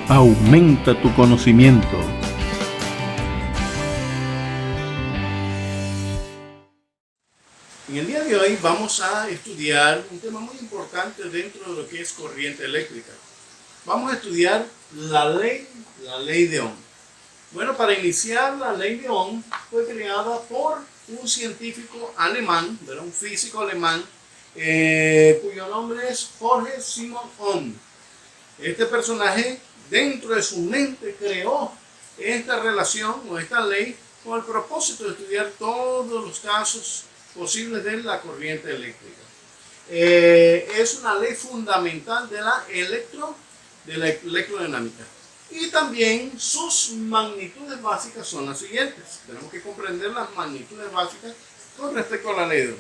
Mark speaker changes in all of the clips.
Speaker 1: Aumenta tu conocimiento. En el día de hoy vamos a estudiar un tema muy importante dentro de lo que es corriente eléctrica. Vamos a estudiar la ley de Ohm. Bueno, para iniciar, la ley de Ohm fue creada por un científico alemán, un físico alemán, cuyo nombre es Georg Simon Ohm. Este personaje, dentro de su mente, creó esta relación o esta ley con el propósito de estudiar todos los casos posibles de la corriente eléctrica. Es una ley fundamental de la electrodinámica. Y también sus magnitudes básicas son las siguientes. Tenemos que comprender las magnitudes básicas con respecto a la ley de Ohm.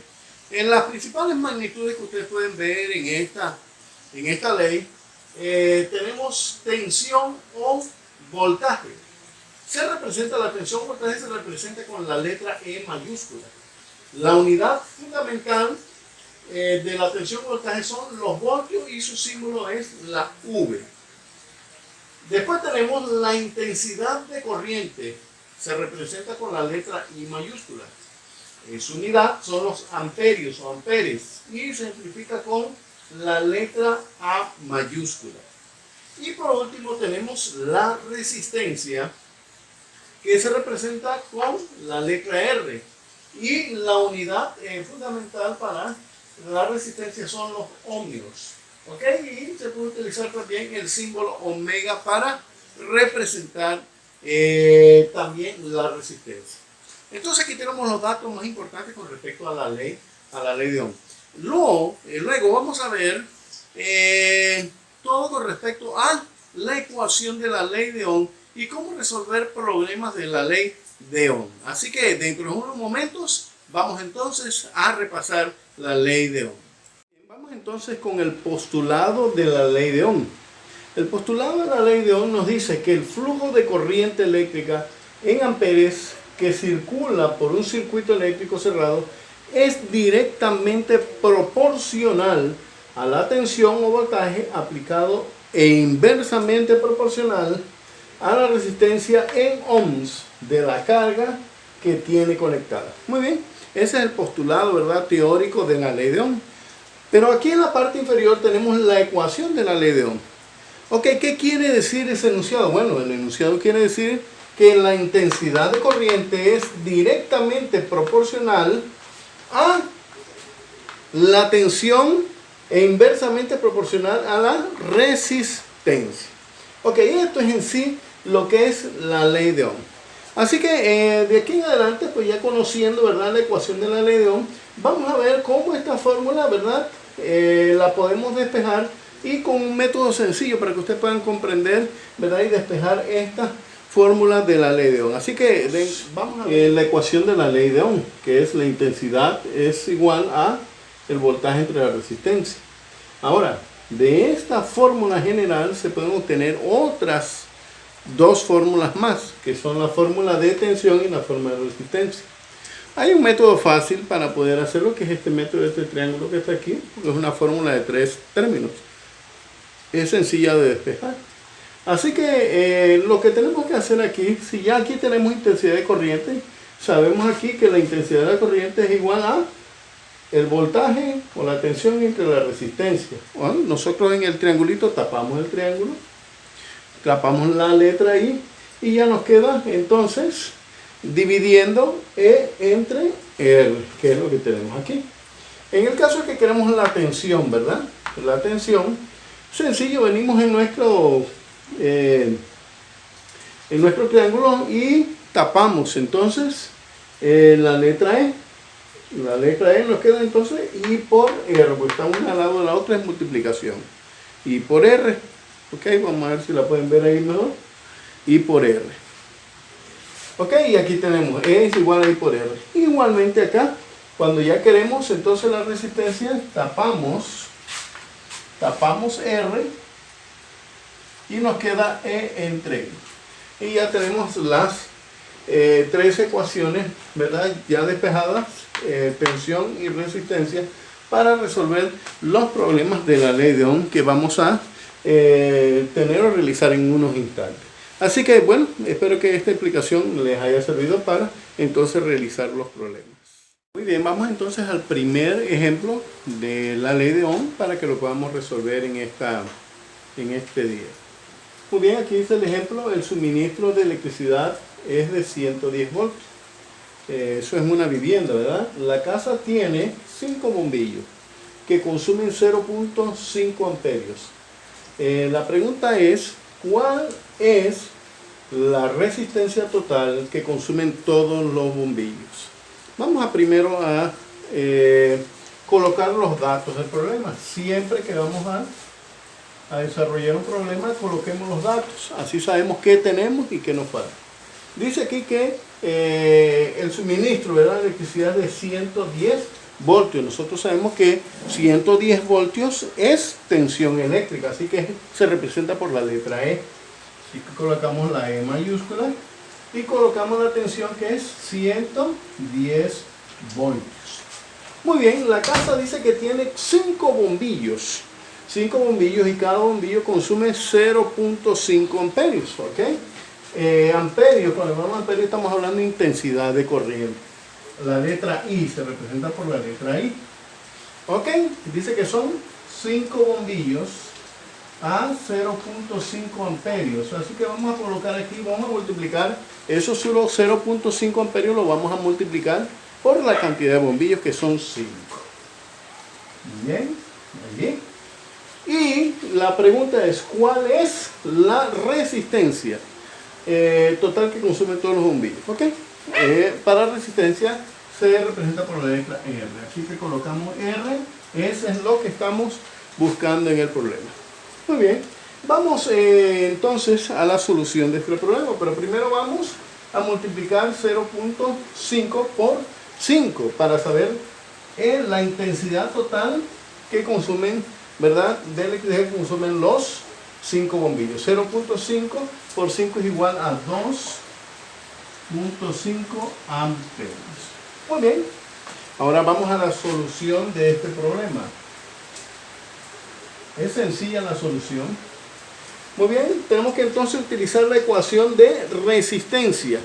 Speaker 1: En las principales magnitudes que ustedes pueden ver en esta ley, tenemos tensión o voltaje. La tensión o voltaje se representa con la letra E mayúscula. La unidad fundamental de la tensión o voltaje son los voltios y su símbolo es la V. Después tenemos la intensidad de corriente, se representa con la letra I mayúscula. Su unidad son los amperios o amperes y se simplifica con la letra A mayúscula. Y por último tenemos la resistencia, que se representa con la letra R. Y la unidad fundamental para la resistencia son los ohmios. Y se puede utilizar también el símbolo omega para representar también la resistencia. Entonces aquí tenemos los datos más importantes con respecto a la ley de Ohm. Luego vamos a ver todo con respecto a la ecuación de la ley de Ohm y cómo resolver problemas de la ley de Ohm. Así que dentro de unos momentos vamos entonces a repasar la ley de Ohm. Vamos entonces con el postulado de la ley de Ohm. El postulado de la ley de Ohm nos dice que el flujo de corriente eléctrica en amperes que circula por un circuito eléctrico cerrado es directamente proporcional a la tensión o voltaje aplicado e inversamente proporcional a la resistencia en ohms de la carga que tiene conectada. Muy bien, ese es el postulado, teórico de la ley de Ohm. Pero aquí en la parte inferior tenemos la ecuación de la ley de Ohm. ¿Qué quiere decir ese enunciado? Bueno, el enunciado quiere decir que la intensidad de corriente es directamente proporcional a la tensión e inversamente proporcional a la resistencia. Esto es en sí lo que es la ley de Ohm. Así que de aquí en adelante, pues ya conociendo la ecuación de la ley de Ohm, vamos a ver cómo esta fórmula la podemos despejar, y con un método sencillo para que ustedes puedan comprender y despejar esta fórmula de la ley de Ohm. Así que vamos a ver la ecuación de la ley de Ohm, que es la intensidad es igual a el voltaje entre la resistencia. Ahora, de esta fórmula general se pueden obtener otras dos fórmulas más, que son la fórmula de tensión y la fórmula de resistencia. Hay un método fácil para poder hacerlo, que es este método de este triángulo que está aquí, porque es una fórmula de 3 términos. Es sencilla de despejar. Así que lo que tenemos que hacer aquí, si ya aquí tenemos intensidad de corriente, sabemos aquí que la intensidad de la corriente es igual a el voltaje o la tensión entre la resistencia. Bueno, nosotros en el triangulito tapamos el triángulo, tapamos la letra I y ya nos queda entonces dividiendo E entre R, que es lo que tenemos aquí. En el caso de que queremos la tensión, la tensión, sencillo, venimos en nuestro triángulo y tapamos entonces la letra E. La letra E nos queda entonces I por R, porque está una al lado de la otra, es multiplicación. I por R. Vamos a ver si la pueden ver ahí mejor. I por R. Y aquí tenemos E es igual a I por R. Igualmente acá, cuando ya queremos entonces la resistencia, tapamos R y nos queda E entre I. Y ya tenemos las tres ecuaciones, ya despejadas, tensión y resistencia, para resolver los problemas de la ley de Ohm que vamos a tener o realizar en unos instantes. Así que bueno, espero que esta explicación les haya servido para entonces realizar los problemas. Muy bien, vamos entonces al primer ejemplo de la ley de Ohm para que lo podamos resolver en este día. Muy bien, aquí dice el ejemplo, el suministro de electricidad es de 110 voltios. Eso es una vivienda, ¿verdad? La casa tiene 5 bombillos que consumen 0.5 amperios. La pregunta es, ¿cuál es la resistencia total que consumen todos los bombillos? Vamos primero a colocar los datos del problema. Siempre que vamos a desarrollar un problema, coloquemos los datos. Así sabemos qué tenemos y qué nos falta. Dice aquí que el suministro de la electricidad es de 110 voltios. Nosotros sabemos que 110 voltios es tensión eléctrica, así que se representa por la letra E. Así que colocamos la E mayúscula y colocamos la tensión que es 110 voltios. Muy bien, la casa dice que tiene 5 bombillos. 5 bombillos y cada bombillo consume 0.5 amperios, ¿ok? Amperios, cuando hablamos de amperios estamos hablando de intensidad de corriente. La letra I se representa por la letra I. ¿Ok? Dice que son 5 bombillos a 0.5 amperios. Así que vamos a colocar aquí, vamos a multiplicar esos 0.5 amperios, lo vamos a multiplicar por la cantidad de bombillos que son 5. Bien, allí. Y la pregunta es, ¿cuál es la resistencia total que consumen todos los bombillos? ¿Ok? Para resistencia se representa por la letra R. Aquí que colocamos R, ese es lo que estamos buscando en el problema. Muy bien, vamos entonces a la solución de este problema, pero primero vamos a multiplicar 0.5 por 5 para saber la intensidad total que consumen, ¿verdad?, de electricidad que consumen los 5 bombillos. 0.5 por 5 es igual a 2.5 amperios. Muy bien, ahora vamos a la solución de este problema. Es sencilla la solución. Muy bien, tenemos que entonces utilizar la ecuación de resistencia.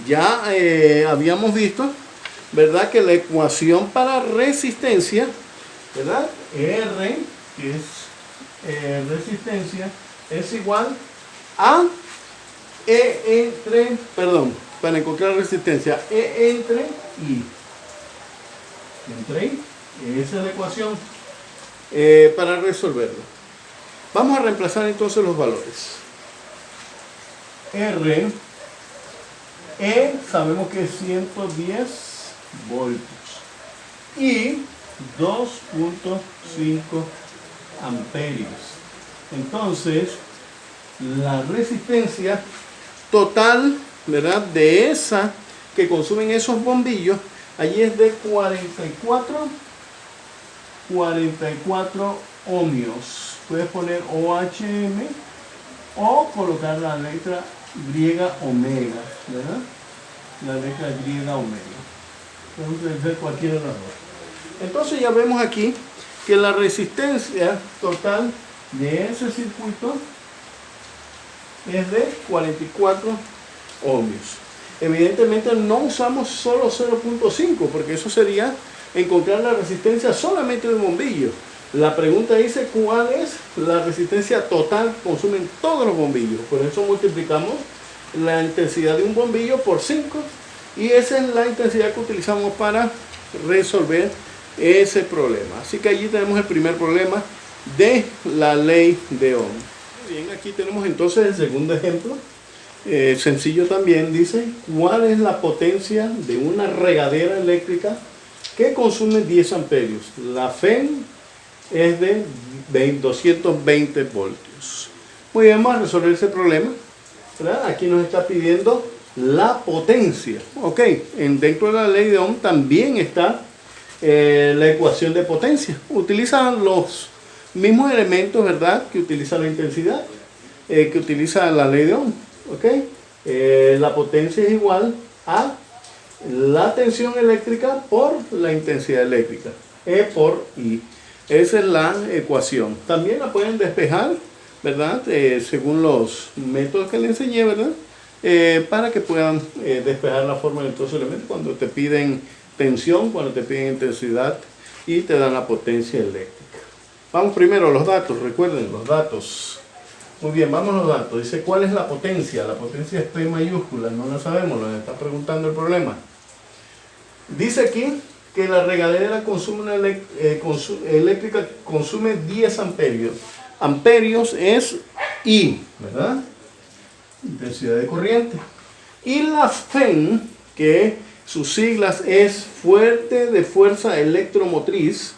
Speaker 1: Ya habíamos visto, ¿verdad?, que la ecuación para resistencia, ¿verdad?, R, que es resistencia, es igual a para encontrar resistencia, E entre I. Entre I, esa es la ecuación para resolverlo. Vamos a reemplazar entonces los valores. R, E, sabemos que es 110 voltios. Y 2.5 amperios. Entonces, la resistencia total, ¿verdad?, de esa que consumen esos bombillos, allí es de 44 ohmios. Puedes poner OHM o colocar la letra griega omega, ¿verdad? La letra griega omega. Podemos hacer cualquiera de las dos. Entonces ya vemos aquí que la resistencia total de ese circuito es de 44 ohmios. Evidentemente no usamos solo 0.5 porque eso sería encontrar la resistencia solamente de un bombillo. La pregunta dice cuál es la resistencia total que consumen todos los bombillos. Por eso multiplicamos la intensidad de un bombillo por 5 y esa es la intensidad que utilizamos para resolver ese problema. Así que allí tenemos el primer problema de la ley de Ohm. Bien, aquí tenemos entonces el segundo ejemplo. Sencillo también, dice cuál es la potencia de una regadera eléctrica que consume 10 amperios. La FEM es de 220 voltios. Muy bien, vamos a resolver ese problema, ¿verdad? Aquí nos está pidiendo la potencia. Ok, dentro de la ley de Ohm también está la ecuación de potencia. Utilizan los mismos elementos, ¿verdad?, que utiliza la intensidad, que utiliza la ley de Ohm. Ok, la potencia es igual a la tensión eléctrica por la intensidad eléctrica, E por I. Esa es la ecuación. También la pueden despejar ¿verdad? Según los métodos que le enseñé, ¿verdad? Para que puedan despejar la forma de estos elementos cuando te piden tensión, cuando te piden intensidad y te dan la potencia eléctrica. Vamos primero a los datos, recuerden los datos. Muy bien, vamos a los datos. Dice, ¿cuál es la potencia? La potencia es P mayúscula, no la sabemos, nos está preguntando el problema. Dice aquí que la regadera eléctrica consume 10 amperios. Amperios es I, ¿verdad? Intensidad de corriente. Y la FEM, que sus siglas es fuente de fuerza electromotriz,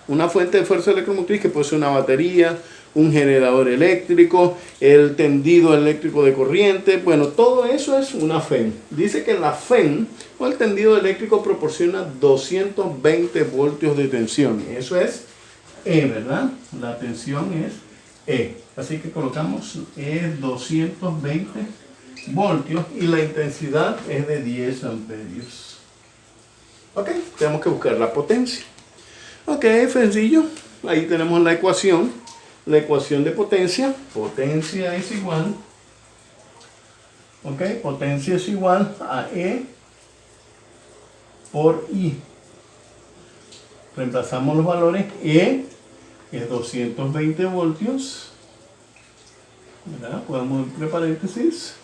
Speaker 1: una fuente de fuerza electromotriz que puede ser una batería, un generador eléctrico, el tendido eléctrico de corriente, bueno, todo eso es una FEM. Dice que la FEM o el tendido eléctrico proporciona 220 voltios de tensión. Eso es E, ¿verdad? La tensión es E. Así que colocamos E 220 voltios y la intensidad es de 10 amperios. Ok, tenemos que buscar la potencia. Ok, sencillo. Ahí tenemos la ecuación. La ecuación de potencia. Potencia es igual. Ok, potencia es igual a E por I. Reemplazamos los valores. E es 220 voltios. ¿Verdad? Podemos entre paréntesis.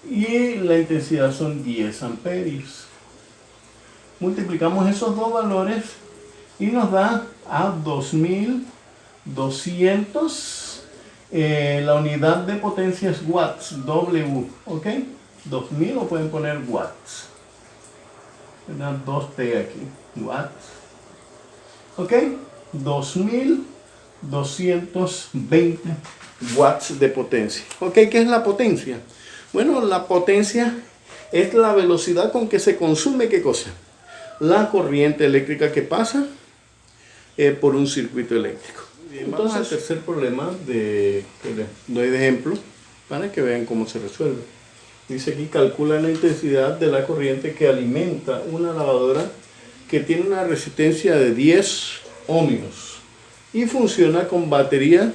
Speaker 1: Y la intensidad son 10 amperios. Multiplicamos esos dos valores y nos da a 2200. La unidad de potencia es watts, W, ¿ok? 2000 o pueden poner watts. 2T aquí, watts. ¿Ok? 2220 watts de potencia. ¿Ok? ¿Qué es la potencia? Bueno, la potencia es la velocidad con que se consume, ¿qué cosa? La corriente eléctrica que pasa por un circuito eléctrico. Bien, entonces, vamos al tercer problema que les doy de ejemplo para que vean cómo se resuelve. Dice aquí, calcula la intensidad de la corriente que alimenta una lavadora que tiene una resistencia de 10 ohmios y funciona con batería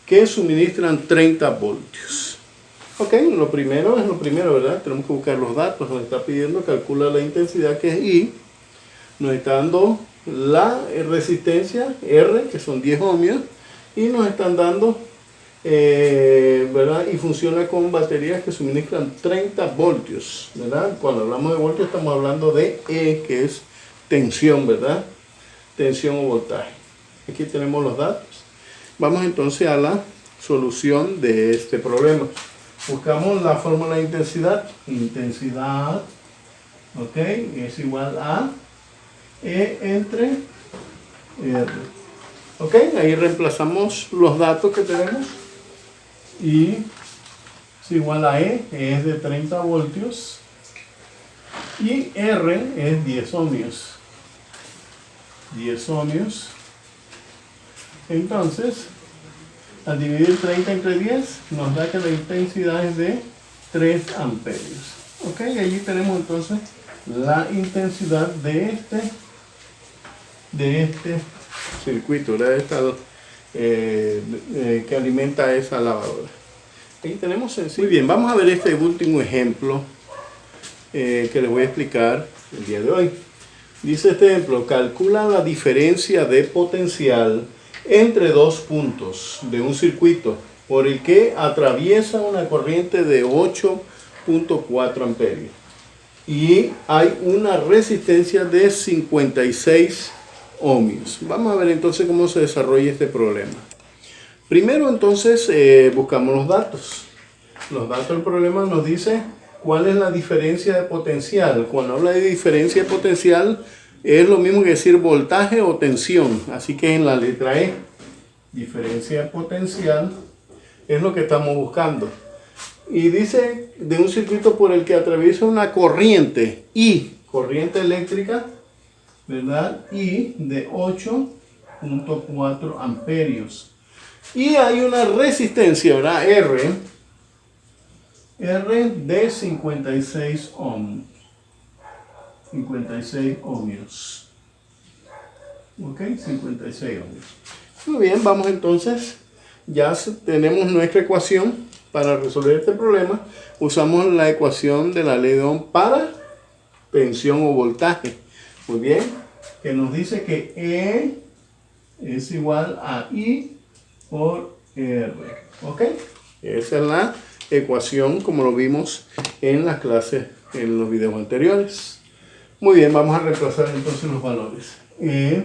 Speaker 1: que suministran 30 voltios. Ok, lo primero es lo primero, ¿verdad? Tenemos que buscar los datos. Nos está pidiendo, calcula la intensidad que es I. Nos está dando la resistencia R, que son 10 ohmios. Y nos están dando, ¿verdad? Y funciona con baterías que suministran 30 voltios, ¿verdad? Cuando hablamos de voltios estamos hablando de E, que es tensión, ¿verdad? Tensión o voltaje. Aquí tenemos los datos. Vamos entonces a la solución de este problema. Buscamos la fórmula de intensidad. Intensidad, ok, es igual a E entre R. Ok, ahí reemplazamos los datos que tenemos. Y es igual a E es de 30 voltios. Y R es 10 ohmios. 10 ohmios. Entonces, al dividir 30 entre 10, nos da que la intensidad es de 3 amperios. Ok, allí tenemos entonces la intensidad de este circuito, de que alimenta esa lavadora. Aquí tenemos sencillo. Muy bien, vamos a ver este último ejemplo que les voy a explicar el día de hoy. Dice este ejemplo, calcula la diferencia de potencial entre dos puntos de un circuito por el que atraviesa una corriente de 8.4 amperios y hay una resistencia de 56 ohmios. Vamos a ver entonces cómo se desarrolla este problema. Primero entonces buscamos los datos. Los datos del problema nos dice cuál es la diferencia de potencial. Cuando habla de diferencia de potencial es lo mismo que decir voltaje o tensión. Así que en la letra E, diferencia de potencial es lo que estamos buscando. Y dice de un circuito por el que atraviesa una corriente I, corriente eléctrica, ¿verdad? I de 8.4 amperios. Y hay una resistencia, ¿verdad? R de 56 ohms. 56 ohmios. Ok, 56 ohmios. Muy bien, vamos entonces ya tenemos nuestra ecuación para resolver este problema. Usamos la ecuación de la ley de Ohm para tensión o voltaje. Muy bien, que nos dice que E es igual a I por R. ¿Ok? Esa es la ecuación como lo vimos en las clases, en los videos anteriores. Muy bien, vamos a reemplazar entonces los valores. I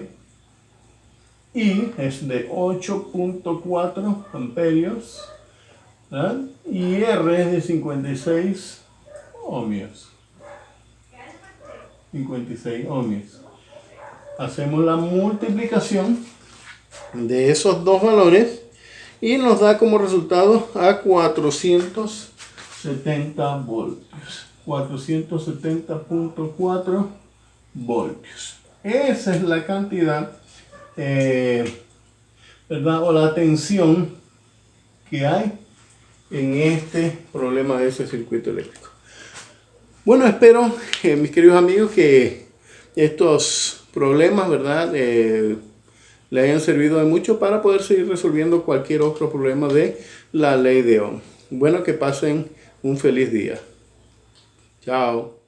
Speaker 1: es de 8.4 amperios, ¿verdad? Y R es de 56 ohmios. 56 ohmios. Hacemos la multiplicación de esos dos valores y nos da como resultado a 470 voltios. 470.4 voltios. Esa es la cantidad, ¿verdad? O la tensión que hay en este problema de ese circuito eléctrico. Bueno, espero, mis queridos amigos, que estos problemas, ¿verdad?, le hayan servido de mucho para poder seguir resolviendo cualquier otro problema de la ley de Ohm. Bueno, que pasen un feliz día. Chao.